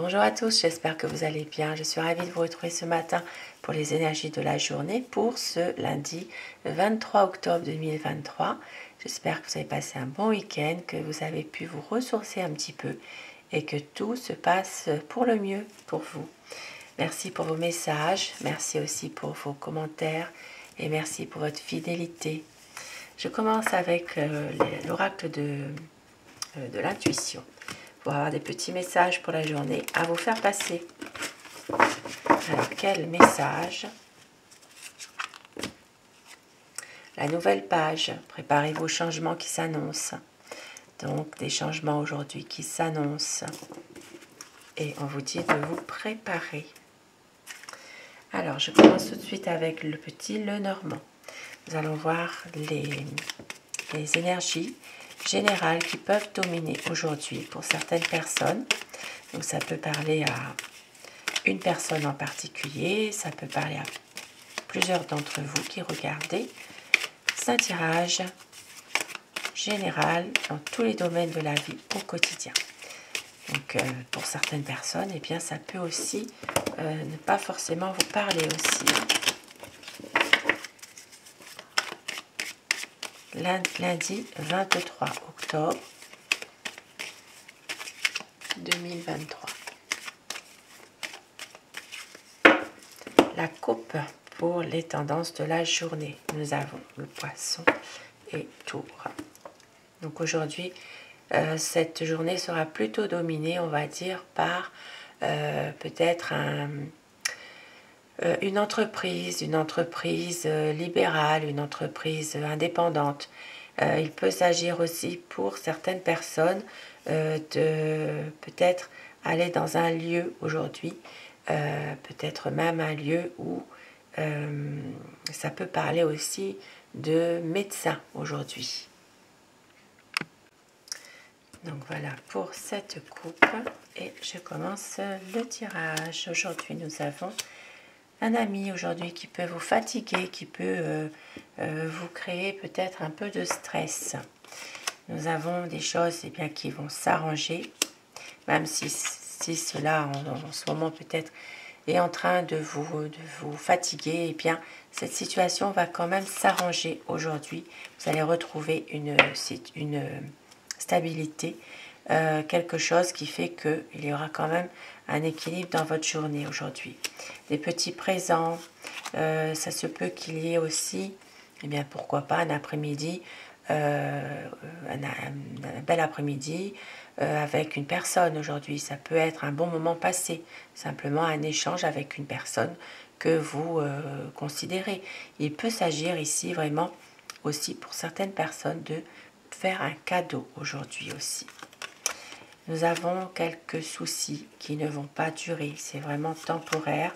Bonjour à tous, j'espère que vous allez bien. Je suis ravie de vous retrouver ce matin pour les énergies de la journée pour ce lundi 23 octobre 2023. J'espère que vous avez passé un bon week-end, que vous avez pu vous ressourcer un petit peu et que tout se passe pour le mieux pour vous. Merci pour vos messages, merci aussi pour vos commentaires et merci pour votre fidélité. Je commence avec l'oracle de l'intuition. Pour avoir des petits messages pour la journée à vous faire passer. Alors, quel message? La nouvelle page. Préparez vos changements qui s'annoncent. Donc, des changements aujourd'hui qui s'annoncent. Et on vous dit de vous préparer. Alors, je commence tout de suite avec le petit Lenormand. Nous allons voir les énergies générales qui peuvent dominer aujourd'hui pour certaines personnes. Donc ça peut parler à une personne en particulier, ça peut parler à plusieurs d'entre vous qui regardez. C'est un tirage général dans tous les domaines de la vie au quotidien. Donc pour certaines personnes, eh bien, ça peut aussi ne pas forcément vous parler aussi. Lundi 23 octobre 2023. La coupe pour les tendances de la journée. Nous avons le poisson et tour. Donc aujourd'hui, cette journée sera plutôt dominée, on va dire, par peut-être une entreprise libérale, une entreprise indépendante. Il peut s'agir aussi pour certaines personnes de peut-être aller dans un lieu aujourd'hui, peut-être même un lieu où ça peut parler aussi de médecin aujourd'hui. Donc voilà pour cette coupe et je commence le tirage. Aujourd'hui nous avons un ami aujourd'hui qui peut vous fatiguer, qui peut vous créer peut-être un peu de stress. Nous avons des choses bien, qui vont s'arranger, même si cela en ce moment peut-être est en train de vous fatiguer, eh bien cette situation va quand même s'arranger aujourd'hui. Vous allez retrouver une stabilité, quelque chose qui fait qu'il y aura quand même un équilibre dans votre journée aujourd'hui. Des petits présents, ça se peut qu'il y ait aussi, eh bien pourquoi pas un après-midi, un bel après-midi avec une personne aujourd'hui. Ça peut être un bon moment passé, simplement un échange avec une personne que vous considérez. Il peut s'agir ici vraiment aussi pour certaines personnes de faire un cadeau aujourd'hui aussi. Nous avons quelques soucis qui ne vont pas durer, c'est vraiment temporaire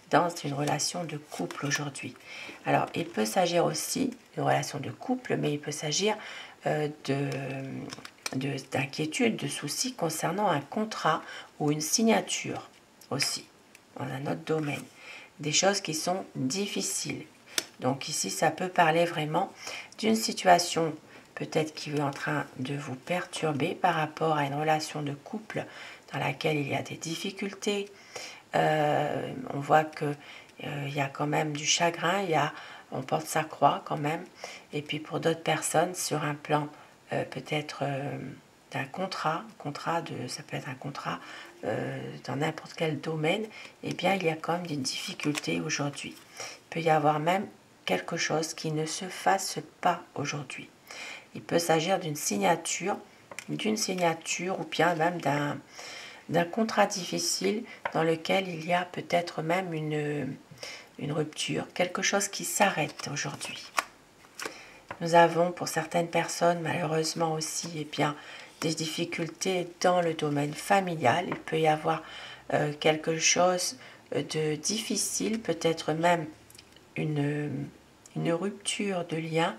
dans une relation de couple aujourd'hui. Alors, il peut s'agir aussi d'une relation de couple, mais il peut s'agir d'inquiétudes, de soucis concernant un contrat ou une signature aussi, dans un autre domaine. Des choses qui sont difficiles. Donc ici, ça peut parler vraiment d'une situation peut-être qui est en train de vous perturber par rapport à une relation de couple dans laquelle il y a des difficultés. On voit qu'il y a quand même du chagrin, on porte sa croix quand même. Et puis pour d'autres personnes, sur un plan peut-être d'un contrat, ça peut être un contrat dans n'importe quel domaine, eh bien il y a quand même des difficultés aujourd'hui. Il peut y avoir même quelque chose qui ne se fasse pas aujourd'hui. Il peut s'agir d'une signature ou bien même d'un contrat difficile dans lequel il y a peut-être même une rupture, quelque chose qui s'arrête aujourd'hui. Nous avons pour certaines personnes malheureusement aussi eh bien, des difficultés dans le domaine familial. Il peut y avoir quelque chose de difficile, peut-être même une rupture de lien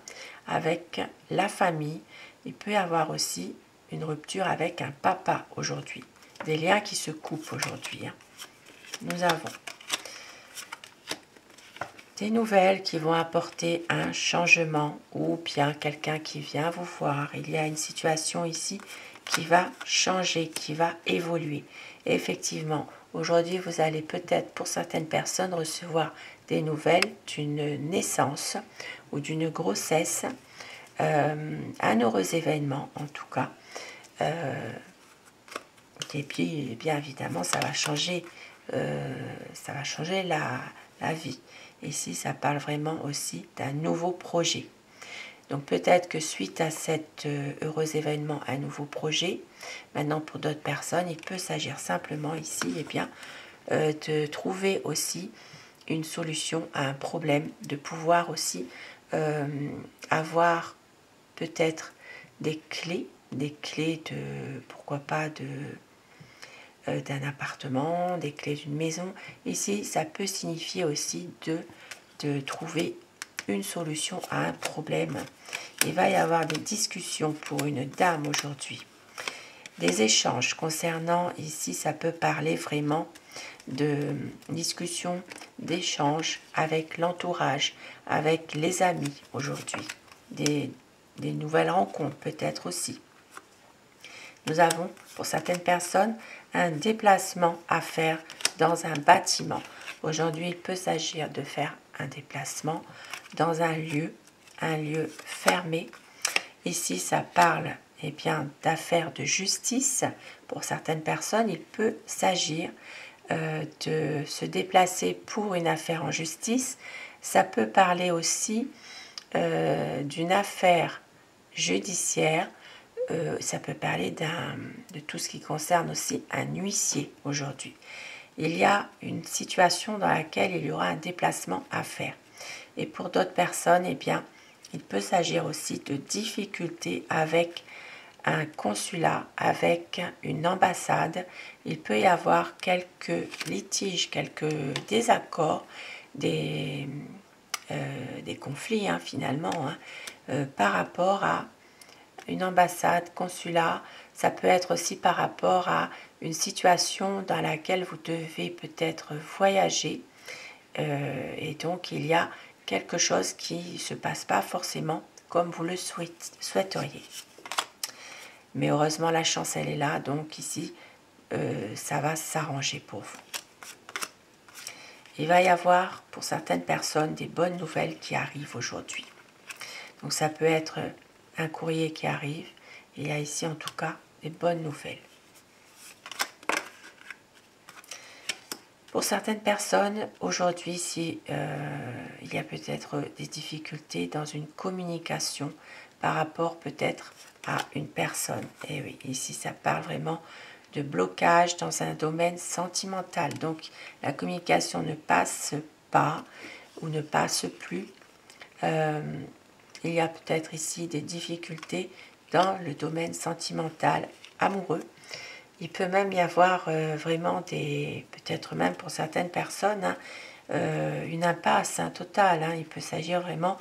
avec la famille. Il peut y avoir aussi une rupture avec un papa aujourd'hui. Des liens qui se coupent aujourd'hui. Nous avons des nouvelles qui vont apporter un changement ou bien quelqu'un qui vient vous voir. Il y a une situation ici qui va changer, qui va évoluer. Et effectivement, aujourd'hui, vous allez peut-être, pour certaines personnes, recevoir des nouvelles d'une naissance ou d'une grossesse, un heureux événement en tout cas. Et puis, bien évidemment, ça va changer la vie. Ici, ça parle vraiment aussi d'un nouveau projet. Donc peut-être que suite à cet heureux événement, un nouveau projet, maintenant pour d'autres personnes, il peut s'agir simplement ici de trouver aussi une solution à un problème, de pouvoir aussi avoir peut-être des clés de, pourquoi pas, d'un appartement, des clés d'une maison. Ici, ça peut signifier aussi de trouver une solution à un problème. Il va y avoir des discussions pour une dame aujourd'hui. Des échanges concernant, ici, ça peut parler vraiment de discussions, d'échanges avec l'entourage, avec les amis aujourd'hui. Des nouvelles rencontres peut-être aussi. Nous avons, pour certaines personnes, un déplacement à faire dans un bâtiment. Aujourd'hui, il peut s'agir de faire un déplacement dans un lieu fermé. Ici, ça parle d'affaires de justice. Pour certaines personnes, il peut s'agir de se déplacer pour une affaire en justice. Ça peut parler aussi d'une affaire judiciaire. Ça peut parler de tout ce qui concerne aussi un huissier aujourd'hui. Il y a une situation dans laquelle il y aura un déplacement à faire. Et pour d'autres personnes, il peut s'agir aussi de difficultés avec un consulat, avec une ambassade. Il peut y avoir quelques litiges, quelques désaccords, des conflits finalement, par rapport à une ambassade, consulat. Ça peut être aussi par rapport à une situation dans laquelle vous devez peut-être voyager. Et donc, il y a quelque chose qui ne se passe pas forcément comme vous le souhaiteriez. Mais heureusement, la chance, elle est là. Donc ici, ça va s'arranger pour vous. Il va y avoir, pour certaines personnes, des bonnes nouvelles qui arrivent aujourd'hui. Donc ça peut être un courrier qui arrive. Il y a ici, en tout cas, des bonnes nouvelles. Pour certaines personnes, aujourd'hui, si il y a peut-être des difficultés dans une communication par rapport peut-être à une personne. Et oui, ici, ça parle vraiment de blocage dans un domaine sentimental. Donc, la communication ne passe pas ou ne passe plus. Il y a peut-être ici des difficultés dans le domaine sentimental, amoureux. Il peut même y avoir vraiment peut-être même pour certaines personnes, une impasse totale. Il peut s'agir vraiment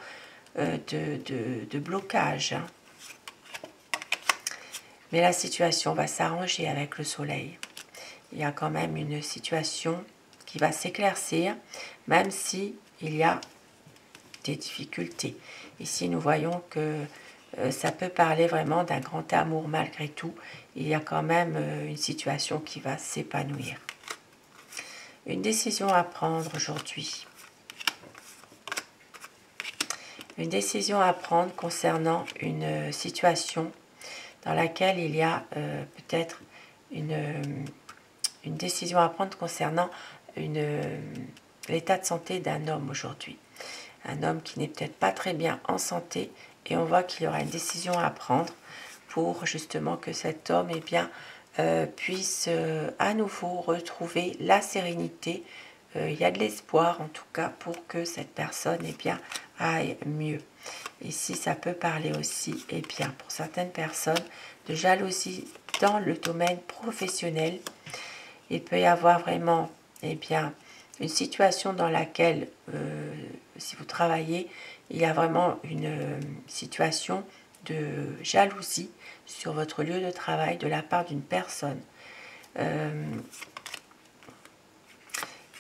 de blocage. Mais la situation va s'arranger avec le soleil. Il y a quand même une situation qui va s'éclaircir, même si il y a des difficultés. Ici, nous voyons que ça peut parler vraiment d'un grand amour malgré tout. Il y a quand même une situation qui va s'épanouir. Une décision à prendre aujourd'hui. Une décision à prendre concernant une situation dans laquelle il y a peut-être une décision à prendre concernant l'état de santé d'un homme aujourd'hui. Un homme qui n'est peut-être pas très bien en santé et on voit qu'il y aura une décision à prendre pour justement que cet homme puisse à nouveau retrouver la sérénité. Il y a de l'espoir en tout cas pour que cette personne aille mieux. Ici, ça peut parler aussi, pour certaines personnes, de jalousie dans le domaine professionnel. Il peut y avoir vraiment, une situation dans laquelle, si vous travaillez, il y a vraiment une situation de jalousie sur votre lieu de travail de la part d'une personne.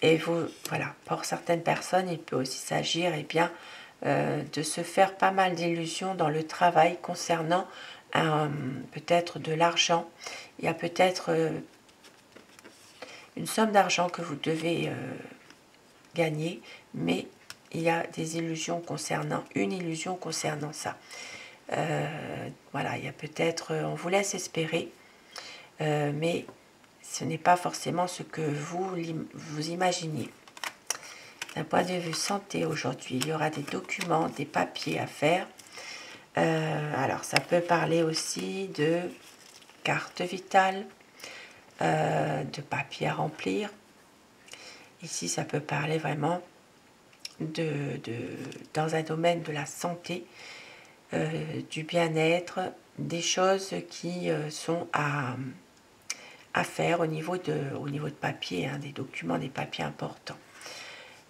Et vous, voilà, pour certaines personnes, il peut aussi s'agir de se faire pas mal d'illusions dans le travail concernant peut-être de l'argent. Il y a peut-être une somme d'argent que vous devez gagner, mais il y a des illusions concernant, une illusion concernant ça. Voilà, il y a peut-être, on vous laisse espérer, mais ce n'est pas forcément ce que vous imaginez. D'un point de vue santé aujourd'hui, il y aura des documents, des papiers à faire. Alors, ça peut parler aussi de carte vitale, de papiers à remplir. Ici, ça peut parler vraiment dans un domaine de la santé, du bien-être, des choses qui sont à faire au niveau de papier, hein, des documents, des papiers importants.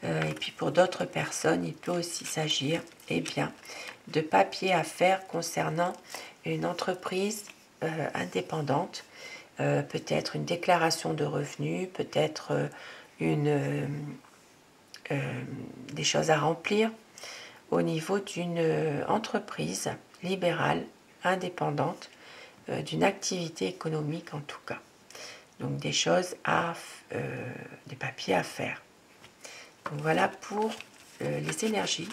Et puis pour d'autres personnes, il peut aussi s'agir de papiers à faire concernant une entreprise indépendante, peut-être une déclaration de revenus, peut-être des choses à remplir au niveau d'une entreprise libérale, indépendante, d'une activité économique en tout cas. Donc des choses des papiers à faire. Donc voilà pour les énergies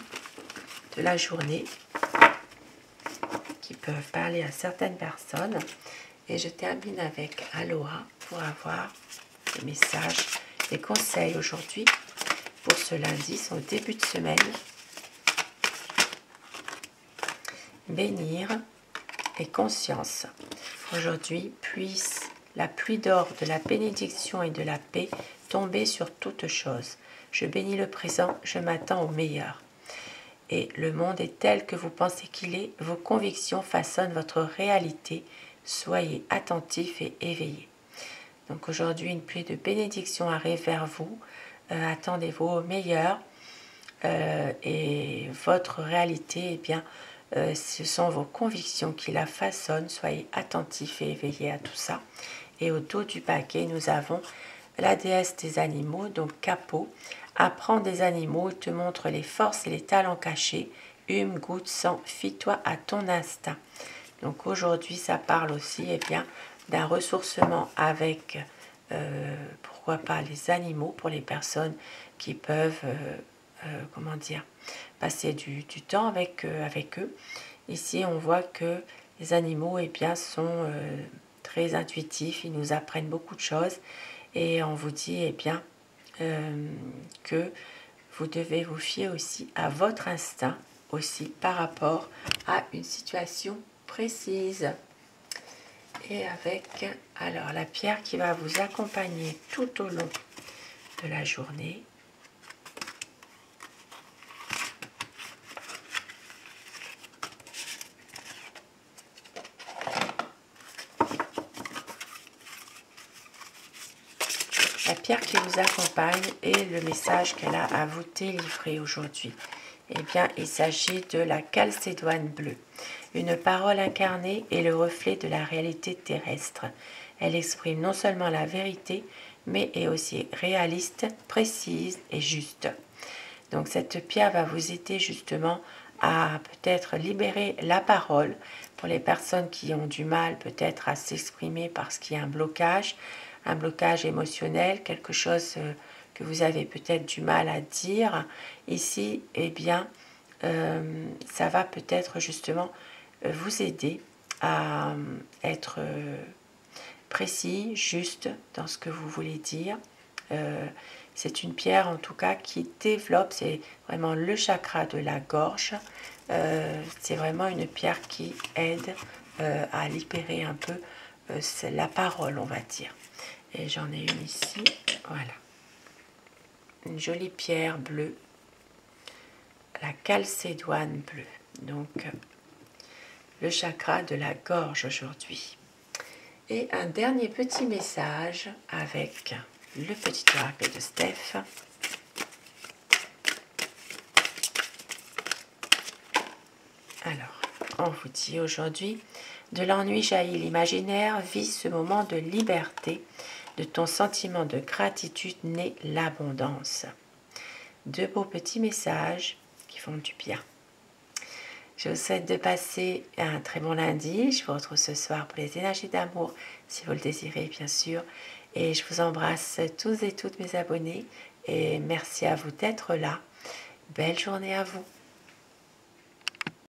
de la journée qui peuvent parler à certaines personnes. Et je termine avec Aloha pour avoir des messages, des conseils aujourd'hui pour ce lundi, son début de semaine. Bénir et conscience. Aujourd'hui, puisse la pluie d'or de la bénédiction et de la paix tomber sur toutes choses. Je bénis le présent, je m'attends au meilleur. Et le monde est tel que vous pensez qu'il est, vos convictions façonnent votre réalité. Soyez attentifs et éveillés. Donc aujourd'hui, une pluie de bénédiction arrive vers vous. Attendez-vous au meilleur. Et votre réalité, ce sont vos convictions qui la façonnent. Soyez attentifs et éveillés à tout ça. Et au dos du paquet, nous avons la déesse des animaux, donc Capot. Apprends des animaux, te montre les forces et les talents cachés. Hume, goûte, sens, fie-toi à ton instinct. Donc aujourd'hui, ça parle aussi d'un ressourcement avec, pourquoi pas, les animaux pour les personnes qui peuvent, passer du temps avec eux. Ici, on voit que les animaux sont très intuitifs, ils nous apprennent beaucoup de choses et on vous dit que vous devez vous fier aussi à votre instinct aussi par rapport à une situation précise. Et avec alors la pierre qui va vous accompagner tout au long de la journée. La pierre qui vous accompagne et le message qu'elle a à vous délivrer aujourd'hui. Il s'agit de la calcédoine bleue. Une parole incarnée est le reflet de la réalité terrestre. Elle exprime non seulement la vérité, mais est aussi réaliste, précise et juste. Donc cette pierre va vous aider justement à peut-être libérer la parole pour les personnes qui ont du mal peut-être à s'exprimer parce qu'il y a un blocage émotionnel, quelque chose que vous avez peut-être du mal à dire. Ici, ça va peut-être justement vous aider à être précis, juste dans ce que vous voulez dire. C'est une pierre en tout cas qui développe, c'est vraiment le chakra de la gorge. C'est vraiment une pierre qui aide à libérer un peu la parole, on va dire. Et j'en ai une ici, voilà. Une jolie pierre bleue, la calcédoine bleue. Donc, le chakra de la gorge aujourd'hui. Et un dernier petit message avec le petit oracle de Steph. Alors, on vous dit aujourd'hui, de l'ennui jaillit l'imaginaire, vis ce moment de liberté, de ton sentiment de gratitude naît l'abondance. Deux beaux petits messages qui font du bien. Je vous souhaite de passer un très bon lundi. Je vous retrouve ce soir pour les énergies d'amour, si vous le désirez, bien sûr. Et je vous embrasse tous et toutes mes abonnés. Et merci à vous d'être là. Belle journée à vous.